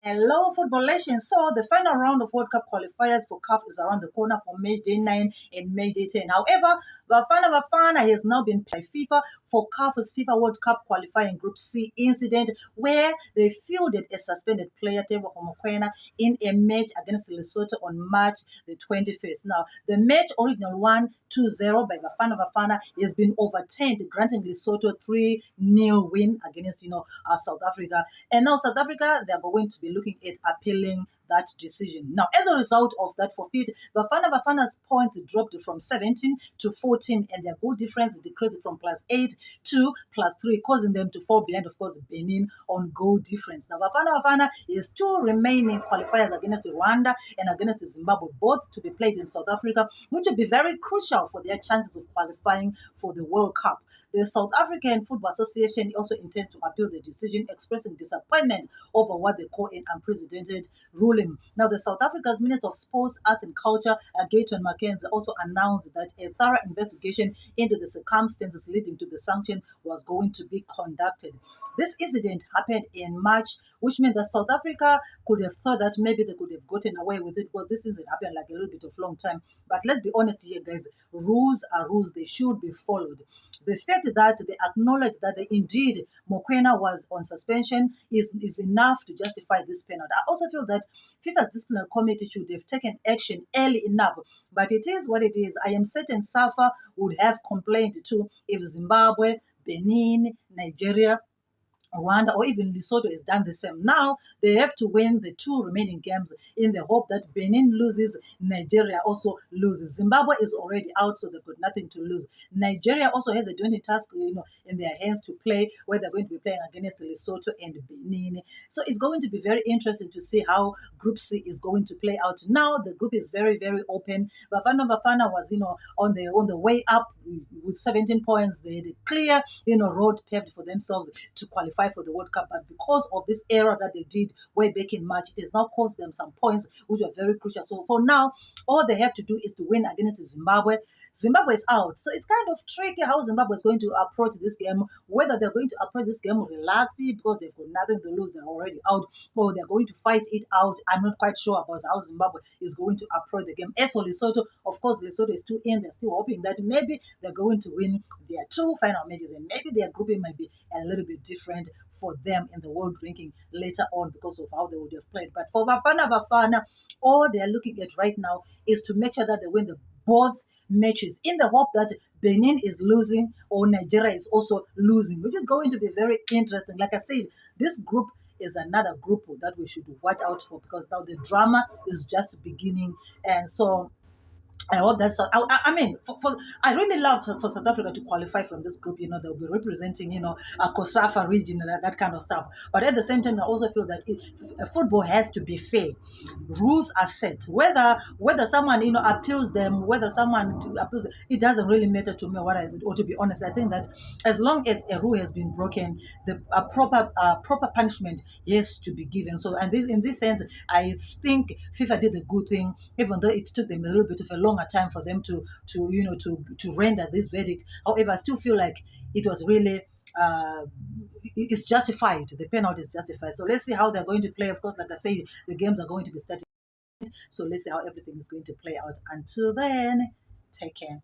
Hello, Football Nation. So, the final round of World Cup qualifiers for CAF is around the corner for May Day 9 and May Day 10. However, Bafana Bafana has now been by FIFA for CAF's FIFA World Cup qualifying Group C incident where they fielded a suspended player, Teboho Mokoena, in a match against Lesotho on March the 25th. Now, the match original won 2-0 by Bafana Bafana has been overturned, granting Lesotho 3-0 win against, South Africa. And now South Africa, they're going to be looking at appealing that decision. Now, as a result of that forfeit, Bafana Bafana's points dropped from 17 to 14, and their goal difference decreased from +8 to +3, causing them to fall behind, of course, Benin on goal difference. Now, Bafana Bafana has two remaining qualifiers against Rwanda and against Zimbabwe, both to be played in South Africa, which will be very crucial for their chances of qualifying for the World Cup. The South African Football Association also intends to appeal the decision, expressing disappointment over what they call an unprecedented ruling. Now, the South Africa's Minister of Sports, Arts and Culture, Gayton McKenzie, also announced that a thorough investigation into the circumstances leading to the sanction was going to be conducted. This incident happened in March, which meant that South Africa could have thought that maybe they could have gotten away with it, because this incident happened like a little bit of long time. But let's be honest here, guys, rules are rules. They should be followed. The fact that they acknowledge that indeed Mokoena was on suspension is enough to justify this penalty. I also feel that FIFA's disciplinary committee should have taken action early enough, but it is what it is. I am certain SAFA would have complained too if Zimbabwe, Benin, Nigeria, Rwanda, or even Lesotho has done the same. Now they have to win the two remaining games in the hope that Benin loses, Nigeria also loses. Zimbabwe is already out, so they've got nothing to lose. Nigeria also has a daunting task, in their hands to play, where they're going to be playing against Lesotho and Benin. So it's going to be very interesting to see how Group C is going to play out. Now the group is very, very open. Bafana was, on the way up with 17 points. They had a clear, road paved for themselves to qualify for the World Cup, but because of this error that they did way back in March, it has now cost them some points which are very crucial. So for now, all they have to do is to win against Zimbabwe. Zimbabwe is out, so it's kind of tricky how Zimbabwe is going to approach this game, whether they're going to approach this game relaxed because they've got nothing to lose, they're already out, or they're going to fight it out. I'm not quite sure about how Zimbabwe is going to approach the game. As for Lesotho, of course, Lesotho is still in. They're still hoping that maybe they're going to win their two final matches, and maybe their grouping might be a little bit different for them in the world ranking later on because of how they would have played. But for Bafana, all they're looking at right now is to make sure that they win the both matches in the hope that Benin is losing or Nigeria is also losing, which is going to be very interesting. Like I said, this group is another group that we should watch out for, because now the drama is just beginning. And so I hope that's. I mean, I really love for South Africa to qualify from this group. They'll be representing, a COSAFA region, that kind of stuff. But at the same time, I also feel that football has to be fair. Rules are set. Whether someone appeals them, whether someone appeals, it doesn't really matter to me. Or to be honest, I think that as long as a rule has been broken, the proper punishment has to be given. So, and in this sense, I think FIFA did a good thing, even though it took them a little bit of a longer time for them to render this verdict. However, I still feel like it was really it's justified. The penalty is justified. So let's see how they're going to play. Of course, like I say, the games are going to be starting. So let's see how everything is going to play out. Until then, take care.